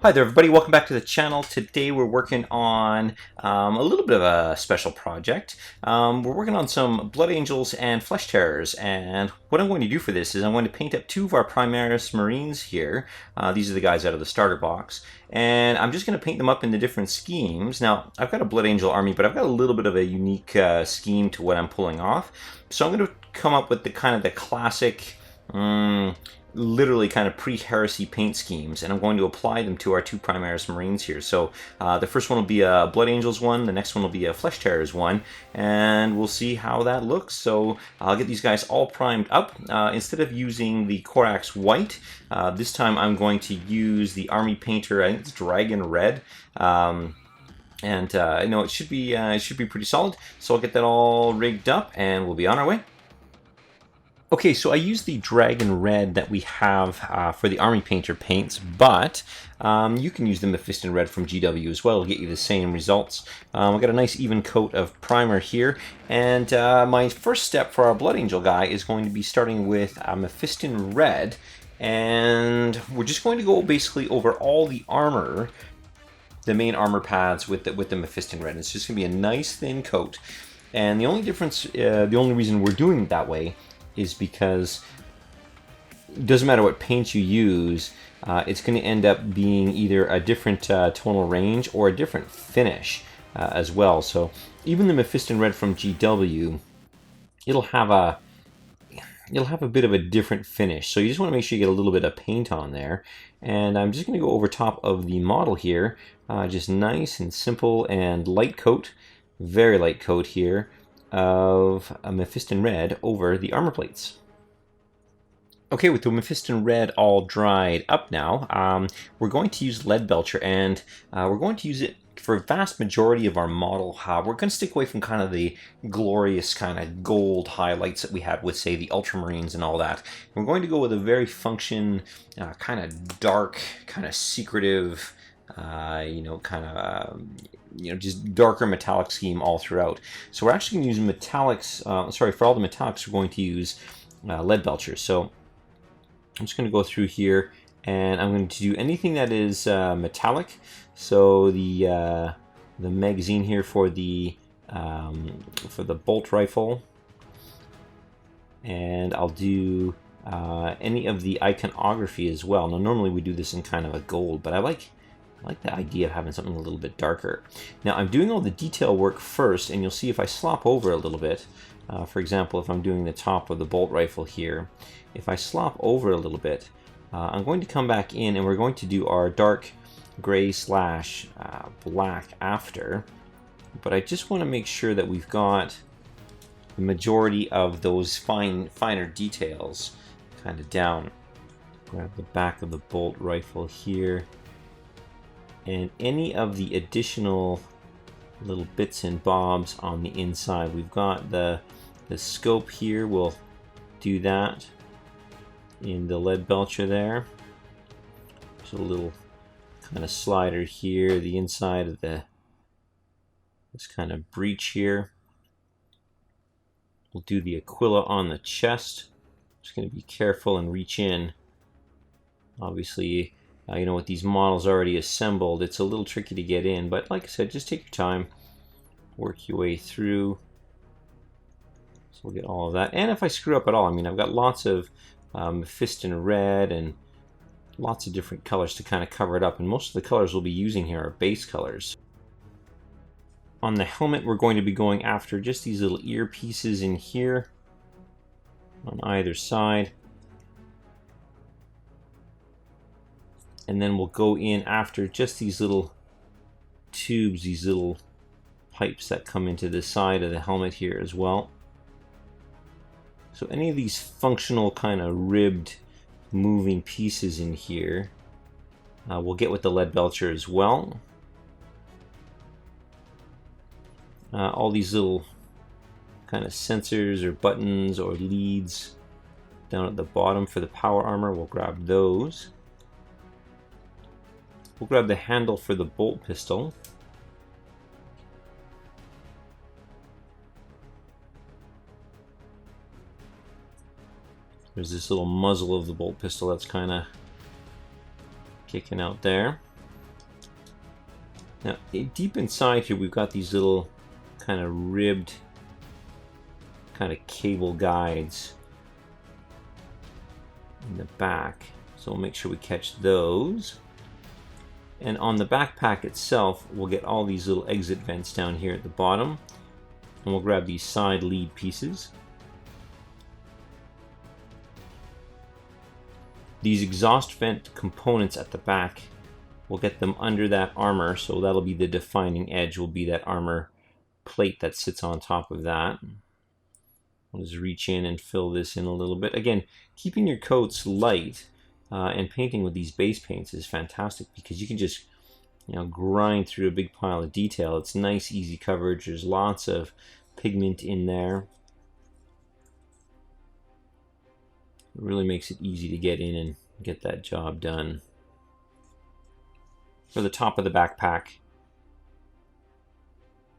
Hi there everybody, welcome back to the channel. Today we're working on a little bit of a special project. We're working on some Blood Angels and Flesh Terrors, and what I'm going to do for this is I'm going to paint up two of our Primaris Marines here. These are the guys out of the starter box, and I'm just going to paint them up in the different schemes. Now, I've got a Blood Angel army, but I've got a little bit of a unique scheme to what I'm pulling off. So I'm going to come up with the kind of the classic literally kind of pre-heresy paint schemes, and I'm going to apply them to our two Primaris Marines here. So the first one will be a Blood Angels one, the next one will be a Flesh Terrors one, and we'll see how that looks. So I'll get these guys all primed up. Instead of using the Corax White, this time I'm going to use the Army Painter, I think it's Dragon Red. And no, it should be pretty solid. So I'll get that all rigged up, and we'll be on our way. Okay, so I use the Dragon Red that we have for the Army Painter paints, but you can use the Mephiston Red from GW as well. It'll get you the same results. I've got a nice even coat of primer here, and my first step for our Blood Angel guy is going to be starting with Mephiston Red, and we're just going to go basically over all the armor, the main armor pads with the Mephiston Red. It's just going to be a nice thin coat, and the only difference, the only reason we're doing it that way is because it doesn't matter what paint you use, it's going to end up being either a different tonal range or a different finish as well. So even the Mephiston Red from GW, it'll have a bit of a different finish. So you just want to make sure you get a little bit of paint on there. And I'm just going to go over top of the model here, just nice and simple and light coat, very light coat here, of a Mephiston Red over the armor plates. Okay, with the Mephiston Red all dried up now, we're going to use Lead Belcher, and we're going to use it for a vast majority of our model. We're going to stick away from kind of the glorious kind of gold highlights that we had with, say, the Ultramarines and all that. We're going to go with a very function, kind of dark, kind of secretive, just darker metallic scheme all throughout. So we're actually going to use metallics, for all the metallics we're going to use Lead Belcher. So I'm just going to go through here, and I'm going to do anything that is metallic. So the magazine here for the bolt rifle, and I'll do any of the iconography as well. Now normally we do this in kind of a gold, but I like the idea of having something a little bit darker. Now I'm doing all the detail work first, and you'll see if I slop over a little bit, for example, if I'm doing the top of the bolt rifle here, if I slop over a little bit, I'm going to come back in and we're going to do our dark gray slash black after, but I just want to make sure that we've got the majority of those finer details kind of down. Grab the back of the bolt rifle here, and any of the additional little bits and bobs on the inside. We've got the scope here, we'll do that in the Lead Belcher there. There's a little kind of slider here, the inside of this kind of breech here. We'll do the Aquila on the chest. Just going to be careful and reach in. Obviously, with these models already assembled, it's a little tricky to get in, but like I said, just take your time, work your way through. So we'll get all of that. And if I screw up at all, I've got lots of Mephiston Red and lots of different colors to kind of cover it up, and most of the colors we'll be using here are base colors. On the helmet, we're going to be going after just these little ear pieces in here on either side. And then we'll go in after just these little tubes, these little pipes that come into the side of the helmet here as well. So any of these functional kind of ribbed moving pieces in here, we'll get with the Lead Belcher as well. All these little kind of sensors or buttons or leads down at the bottom for the power armor, we'll grab those. We'll grab the handle for the bolt pistol. There's this little muzzle of the bolt pistol that's kind of kicking out there. Now, deep inside here, we've got these little kind of ribbed kind of cable guides in the back. So we'll make sure we catch those. And on the backpack itself, we'll get all these little exit vents down here at the bottom. And we'll grab these side lead pieces. These exhaust vent components at the back, we'll get them under that armor, so that'll be the defining edge, will be that armor plate that sits on top of that. I'll just reach in and fill this in a little bit. Again, keeping your coats light and painting with these base paints is fantastic because you can just, you know, grind through a big pile of detail. It's nice, easy coverage. There's lots of pigment in there. It really makes it easy to get in and get that job done. For the top of the backpack,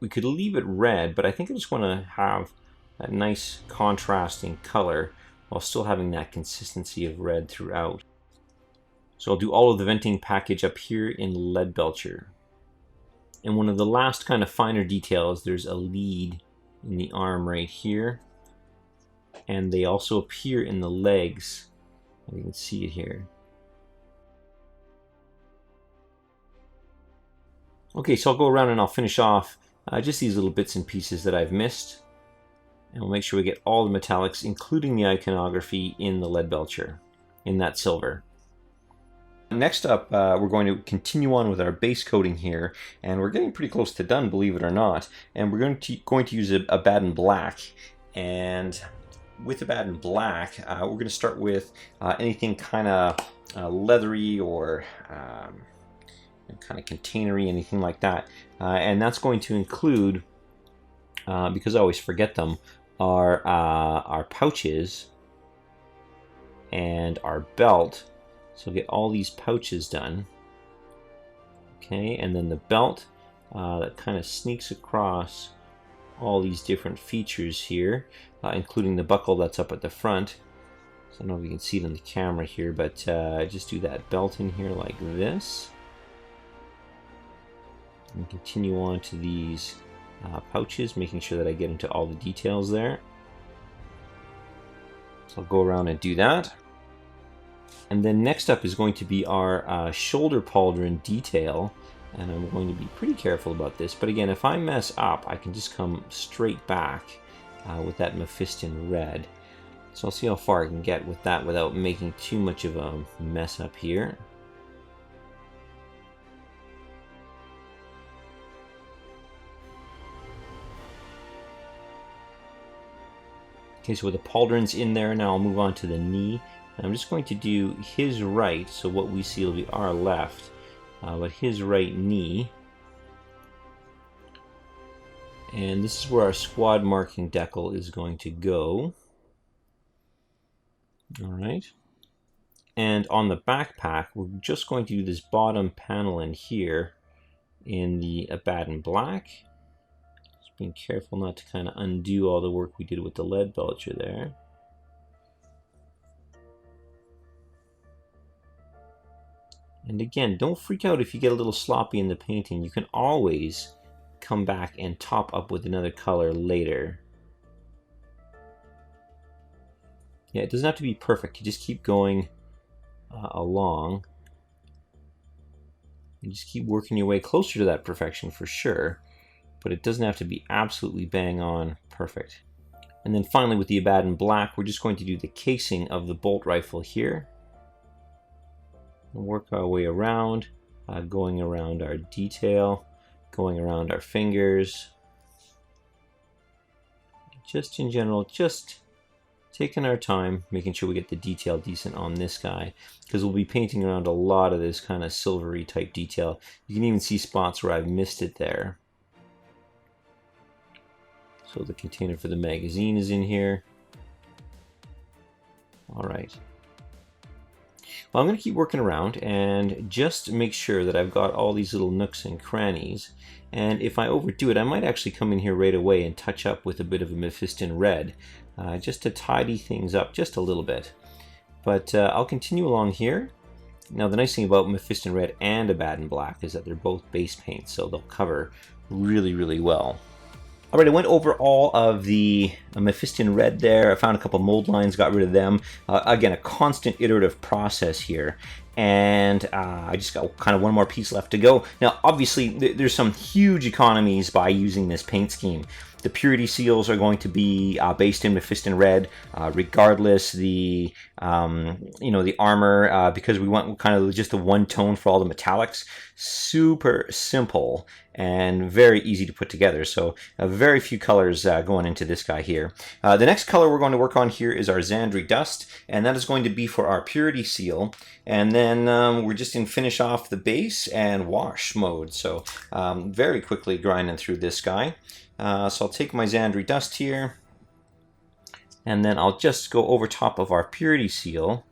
we could leave it red, but I think I just want to have that nice contrasting color while still having that consistency of red throughout. So I'll do all of the venting package up here in lead belcher. And one of the last kind of finer details, there's a lead in the arm right here. And they also appear in the legs. You can see it here. Okay, so I'll go around and I'll finish off just these little bits and pieces that I've missed. And we'll make sure we get all the metallics, including the iconography, in the lead belcher, in that silver. Next up, we're going to continue on with our base coating here, and we're getting pretty close to done, believe it or not. And we're going to use a Baden black, and with the Baden black, we're going to start with anything kind of leathery or kind of containery, anything like that. And that's going to include, because I always forget them, our pouches and our belt. So get all these pouches done. Okay, and then the belt that kind of sneaks across all these different features here, including the buckle that's up at the front. So I don't know if you can see it on the camera here, but just do that belt in here like this. And continue on to these pouches, making sure that I get into all the details there. So I'll go around and do that. And then next up is going to be our shoulder pauldron detail. And I'm going to be pretty careful about this. But again, if I mess up, I can just come straight back with that Mephiston red. So I'll see how far I can get with that without making too much of a mess up here. Okay, so with the pauldrons in there, now I'll move on to the knee. And I'm just going to do his right, so what we see will be our left, but his right knee. And this is where our squad marking decal is going to go. All right. And on the backpack, we're just going to do this bottom panel in here in the Abaddon black. Just being careful not to kind of undo all the work we did with the lead belcher there. And again, don't freak out if you get a little sloppy in the painting. You can always come back and top up with another color later. Yeah, it doesn't have to be perfect. You just keep going along. You just keep working your way closer to that perfection for sure. But it doesn't have to be absolutely bang on perfect. And then finally with the Abaddon black, we're just going to do the casing of the bolt rifle here. And work our way around, going around our detail, going around our fingers. Just in general, just taking our time, making sure we get the detail decent on this guy, because we'll be painting around a lot of this kind of silvery type detail. You can even see spots where I've missed it there. So the container for the magazine is in here. All right. Well, I'm going to keep working around and just make sure that I've got all these little nooks and crannies. And if I overdo it, I might actually come in here right away and touch up with a bit of a Mephiston red, just to tidy things up just a little bit. But I'll continue along here. Now the nice thing about Mephiston Red and Abaddon Black is that they're both base paints, so they'll cover really, really well. Alright, I went over all of the Mephiston Red there. I found a couple mold lines, got rid of them. Again, a constant iterative process here. And I just got kind of one more piece left to go. Now, obviously, there's some huge economies by using this paint scheme. The purity seals are going to be based in Mephiston Red, regardless. The the armor, because we went kind of just the one tone for all the metallics. Super simple and very easy to put together. So very few colors going into this guy here. The next color we're going to work on here is our Xandri Dust, and that is going to be for our purity seal. And then we're just in finish off the base and wash mode. So very quickly grinding through this guy. So I'll take my Xandri Dust here, and then I'll just go over top of our purity seal.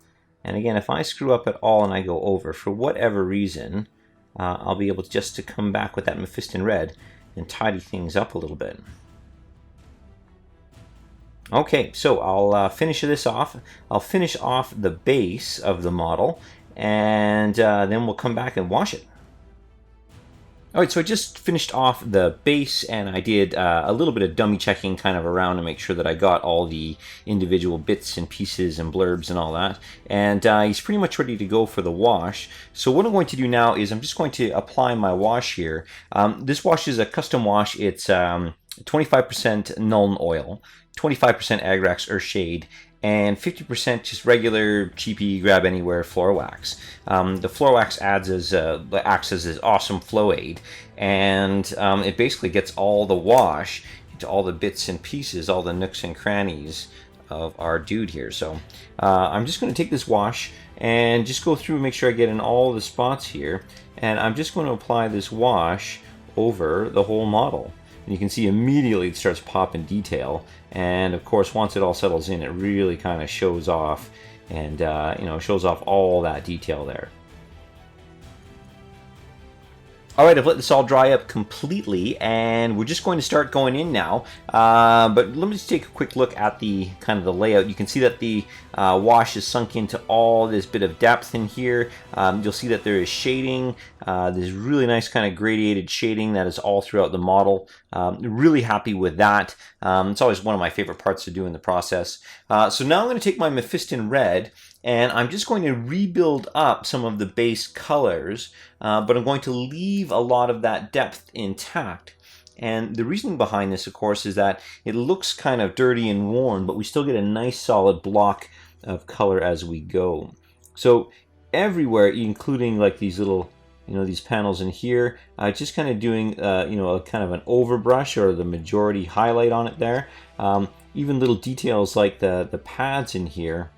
And again, if I screw up at all and I go over for whatever reason, I'll be able just to come back with that Mephiston Red and tidy things up a little bit. Okay, so I'll finish this off. I'll finish off the base of the model, and then we'll come back and wash it. Alright, so I just finished off the base, and I did a little bit of dummy checking kind of around to make sure that I got all the individual bits and pieces and blurbs and all that. And he's pretty much ready to go for the wash. So what I'm going to do now is I'm just going to apply my wash here. This wash is a custom wash. It's 25% Nuln Oil, 25% Agrax Earth Shade, and 50% just regular cheapy grab anywhere floor wax. The floor wax acts as this awesome flow aid, and it basically gets all the wash into all the bits and pieces, all the nooks and crannies of our dude here. So I'm just going to take this wash and just go through and make sure I get in all the spots here, and I'm just going to apply this wash over the whole model. And you can see immediately it starts popping detail, and of course once it all settles in, it really kind of shows off, and shows off all that detail there. Alright, I've let this all dry up completely, and we're just going to start going in now. But let me just take a quick look at the kind of the layout. You can see that the wash is sunk into all this bit of depth in here. You'll see that there is shading. There's really nice kind of gradiated shading that is all throughout the model. Really happy with that. It's always one of my favorite parts to do in the process. So now I'm going to take my Mephiston Red, and I'm just going to rebuild up some of the base colors, but I'm going to leave a lot of that depth intact. And the reason behind this, of course, is that it looks kind of dirty and worn, but we still get a nice solid block of color as we go. So everywhere, including like these little, these panels in here, just kind of doing, a kind of an overbrush or the majority highlight on it there. Even little details like the pads in here,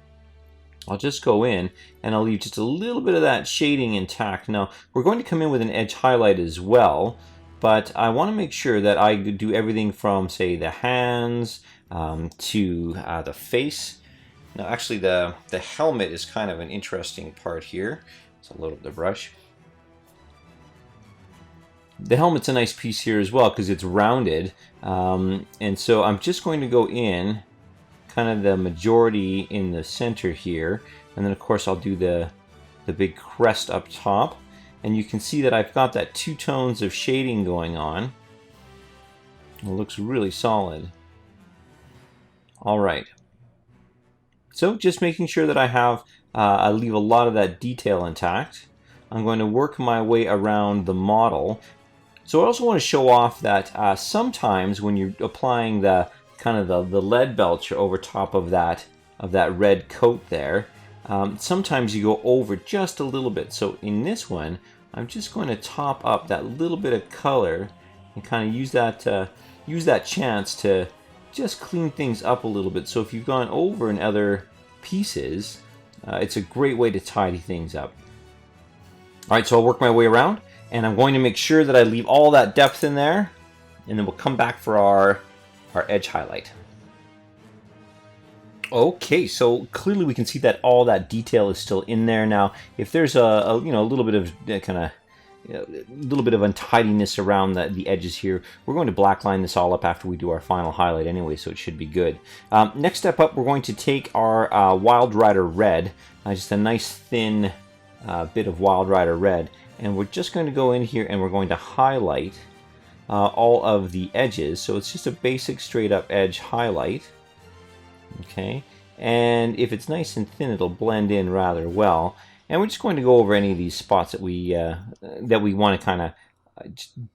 I'll just go in and I'll leave just a little bit of that shading intact. Now, we're going to come in with an edge highlight as well, but I want to make sure that I do everything from, say, the hands to the face. Now, actually, the helmet is kind of an interesting part here. So I'll load up the brush. The helmet's a nice piece here as well because it's rounded. And so I'm just going to go in kind of the majority in the center here, and then of course I'll do the big crest up top, and you can see that I've got that two tones of shading going on. It looks really solid. Alright, so just making sure that I leave a lot of that detail intact. I'm going to work my way around the model. So I also want to show off that sometimes when you're applying the lead belcher over top of that red coat there, sometimes you go over just a little bit. So in this one, I'm just going to top up that little bit of color and kind of use that chance to just clean things up a little bit. So if you've gone over in other pieces, it's a great way to tidy things up. All right, so I'll work my way around, and I'm going to make sure that I leave all that depth in there, and then we'll come back for our edge highlight. Okay, so clearly we can see that all that detail is still in there. Now, if there's a little bit of little bit of untidiness around the edges here, we're going to blackline this all up after we do our final highlight anyway, so it should be good. Next step up, we're going to take our Wild Rider Red, just a nice thin bit of Wild Rider red, and we're just going to go in here and we're going to highlight all of the edges. So it's just a basic straight up edge highlight. Okay, and if it's nice and thin, it'll blend in rather well. And we're just going to go over any of these spots that we want to kind of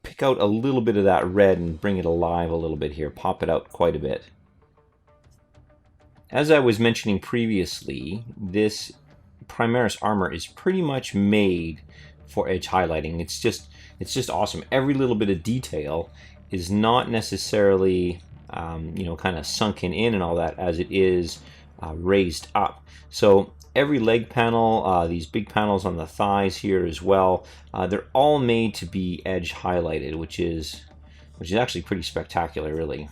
pick out a little bit of that red and bring it alive a little bit here, pop it out quite a bit. As I was mentioning previously, this Primaris Armour is pretty much made for edge highlighting. It's just awesome. Every little bit of detail is not necessarily kind of sunken in and all that, as it is raised up. So every leg panel, these big panels on the thighs here as well, they're all made to be edge highlighted, which is actually pretty spectacular, really.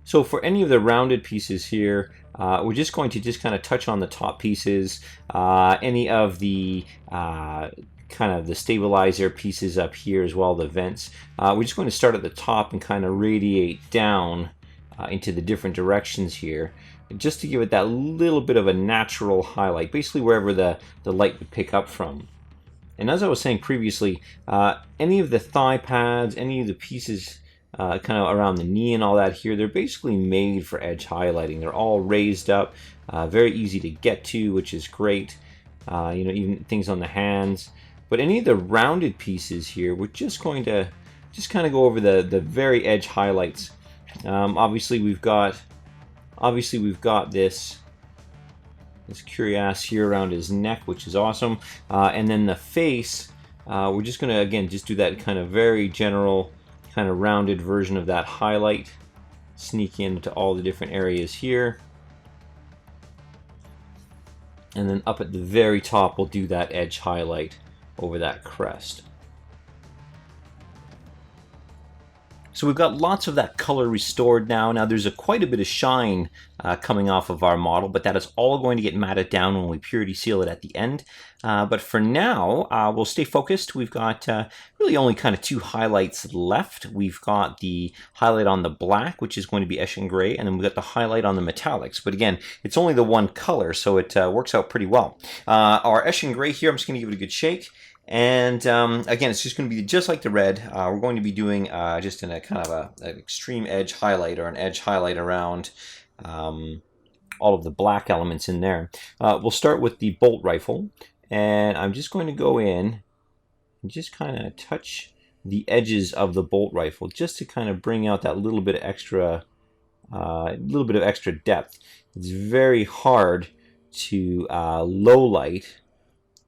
So for any of the rounded pieces here, we're just going to kind of touch on the top pieces. Any of the kind of the stabilizer pieces up here as well, the vents. We're just going to start at the top and kind of radiate down into the different directions here, just to give it that little bit of a natural highlight, basically wherever the light would pick up from. And as I was saying previously, any of the thigh pads, any of the pieces kind of around the knee and all that here, they're basically made for edge highlighting. They're all raised up, very easy to get to, which is great. Even things on the hands. But any of the rounded pieces here, we're just going to kind of go over the very edge highlights. Obviously we've got this cuirass here around his neck, which is awesome. And then the face, we're just going to again just do that kind of very general, kind of rounded version of that highlight, sneak into all the different areas here, and then up at the very top we'll do that edge highlight over that crest. So we've got lots of that color restored now. Now there's quite a bit of shine coming off of our model, but that is all going to get matted down when we purity seal it at the end. But for now, we'll stay focused. We've got really only kind of two highlights left. We've got the highlight on the black, which is going to be Eschen Gray, and then we've got the highlight on the metallics. But again, it's only the one color, so it works out pretty well. Our Eschen Gray here, I'm just going to give it a good shake. And again, it's just going to be just like the red. We're going to be doing just in a kind of an extreme edge highlight, or an edge highlight around all of the black elements in there. We'll start with the bolt rifle, and I'm just going to go in and just kind of touch the edges of the bolt rifle, just to kind of bring out that little bit of extra depth. It's very hard to low light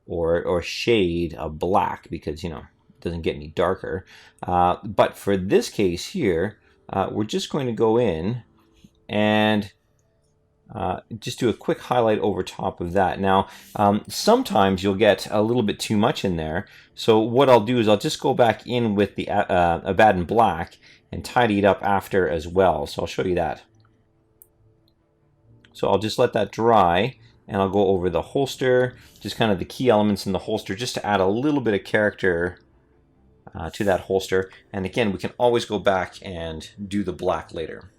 or shade a black, because it doesn't get any darker. But for this case here, we're just going to go in and just do a quick highlight over top of that. Now sometimes you'll get a little bit too much in there, so what I'll do is I'll just go back in with the Abaddon black and tidy it up after as well. So I'll show you that. So I'll just let that dry, and I'll go over the holster, just kind of the key elements in the holster, just to add a little bit of character to that holster. And again, we can always go back and do the black later.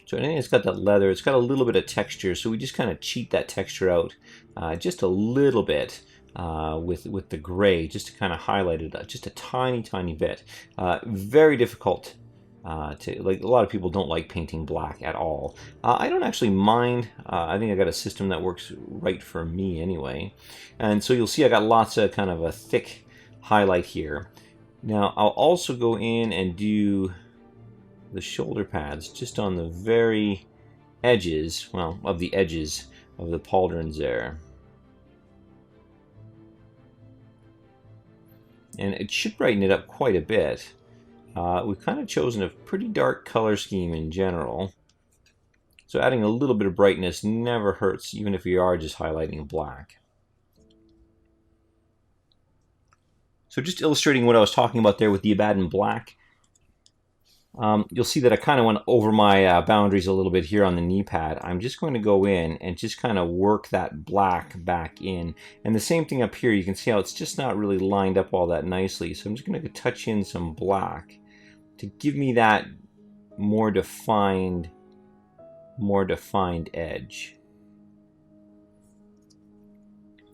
So anything that's got that leather, it's got a little bit of texture, so we just kind of cheat that texture out just a little bit with the gray, just to kind of highlight it just a tiny bit. Very difficult. A lot of people don't like painting black at all. I don't actually mind. I think I got a system that works right for me anyway. And so you'll see I got lots of kind of a thick highlight here. Now I'll also go in and do the shoulder pads just on the very edges, of the edges of the pauldrons there. And it should brighten it up quite a bit. We've kind of chosen a pretty dark color scheme in general, so adding a little bit of brightness never hurts, even if you are just highlighting black. So just illustrating what I was talking about there with the Abaddon black, you'll see that I kind of went over my boundaries a little bit here on the knee pad. I'm just going to go in and just kind of work that black back in. And the same thing up here, you can see how it's just not really lined up all that nicely. So I'm just going to touch in some black to give me that more defined edge.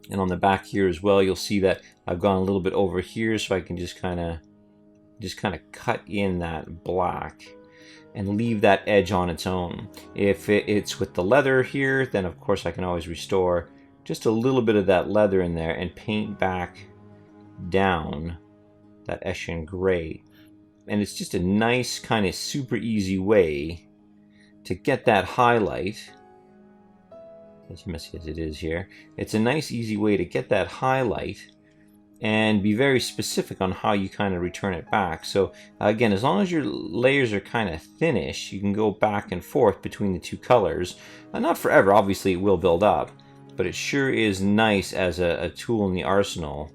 And on the back here as well, you'll see that I've gone a little bit over here, so I can just kind of cut in that black and leave that edge on its own. If it's with the leather here, then of course I can always restore just a little bit of that leather in there and paint back down that Eshin gray. And it's just a nice kind of super easy way to get that highlight. As messy as it is here, it's a nice easy way to get that highlight and be very specific on how you kind of return it back. So again, as long as your layers are kind of thinnish, you can go back and forth between the two colors. Not forever, obviously it will build up, but it sure is nice as a tool in the arsenal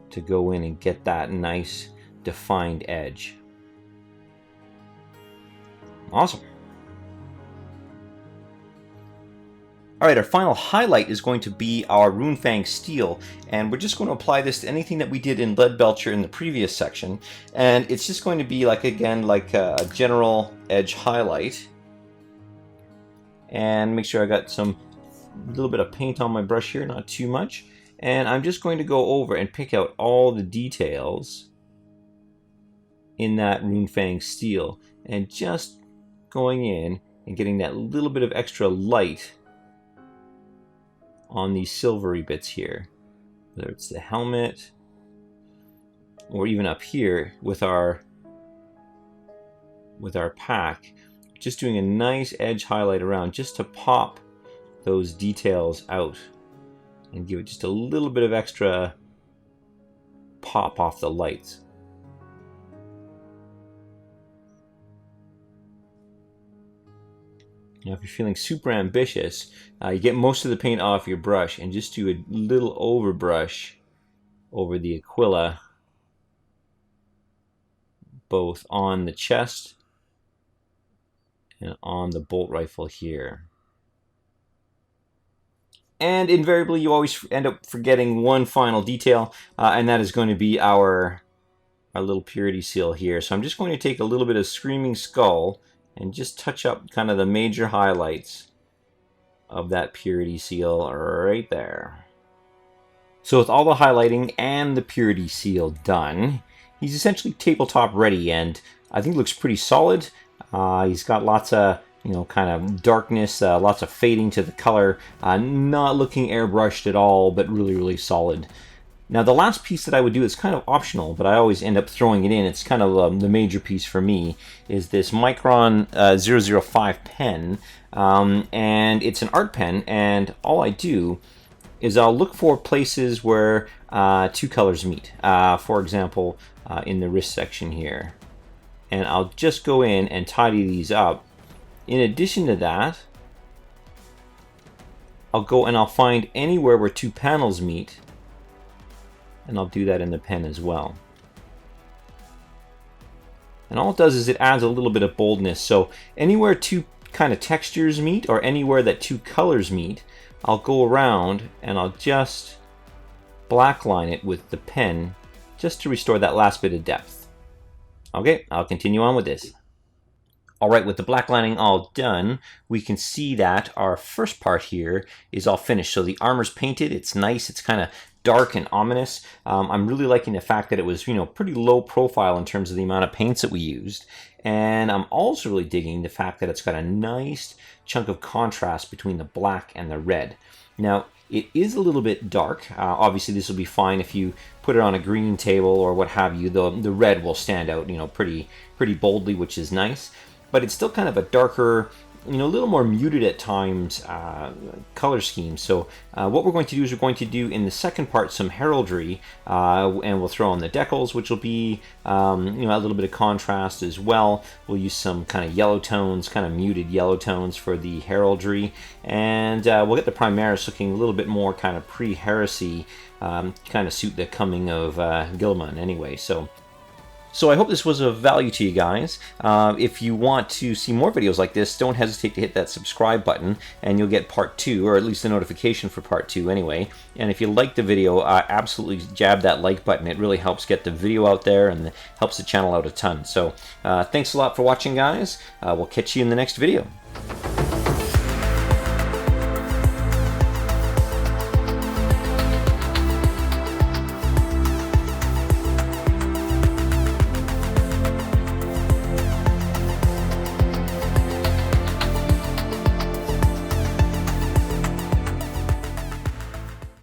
to go in and get that nice defined edge. Awesome. Alright, our final highlight is going to be our Runefang steel, and we're just going to apply this to anything that we did in Leadbelcher in the previous section, and it's just going to be like, again, like a general edge highlight. And make sure I got some little bit of paint on my brush here, not too much, and I'm just going to go over and pick out all the details in that Runefang steel, and just going in and getting that little bit of extra light on these silvery bits here, whether it's the helmet or even up here with our pack, just doing a nice edge highlight around just to pop those details out and give it just a little bit of extra pop off the lights. Now, if you're feeling super ambitious, you get most of the paint off your brush and just do a little overbrush over the Aquila, both on the chest and on the bolt rifle here. And invariably, you always end up forgetting one final detail, and that is going to be our little purity seal here. So I'm just going to take a little bit of Screaming Skull and just touch up kind of the major highlights of that purity seal right there. So with all the highlighting and the purity seal done, he's essentially tabletop ready, and I think looks pretty solid. He's got lots of, kind of darkness, lots of fading to the color, not looking airbrushed at all, but really, really solid. Now the last piece that I would do is kind of optional, but I always end up throwing it in. It's kind of the major piece for me, is this Micron 005 pen, and it's an art pen, and all I do is I'll look for places where two colors meet. For example, in the wrist section here. And I'll just go in and tidy these up. In addition to that, I'll go and I'll find anywhere where two panels meet, and I'll do that in the pen as well. And all it does is it adds a little bit of boldness. So anywhere two kind of textures meet, or anywhere that two colors meet, I'll go around and I'll just blackline it with the pen just to restore that last bit of depth. Okay, I'll continue on with this. Alright, with the black lining all done, we can see that our first part here is all finished. So the armor's painted, it's nice, it's kind of dark and ominous. I'm really liking the fact that it was, pretty low profile in terms of the amount of paints that we used. And I'm also really digging the fact that it's got a nice chunk of contrast between the black and the red. Now, it is a little bit dark. Obviously, this will be fine if you put it on a green table or what have you. The red will stand out, pretty boldly, which is nice. But it's still kind of a darker, a little more muted at times color scheme. So what we're going to do is we're going to do in the second part some heraldry, and we'll throw on the decals, which will be a little bit of contrast as well. We'll use some kind of yellow tones, kind of muted yellow tones for the heraldry, and we'll get the Primaris looking a little bit more kind of pre-heresy, kind of suit the coming of Guilliman anyway. So I hope this was of value to you guys. If you want to see more videos like this, don't hesitate to hit that subscribe button, and you'll get part 2, or at least a notification for part 2 anyway. And if you like the video, absolutely jab that like button. It really helps get the video out there and helps the channel out a ton. So thanks a lot for watching, guys. We'll catch you in the next video.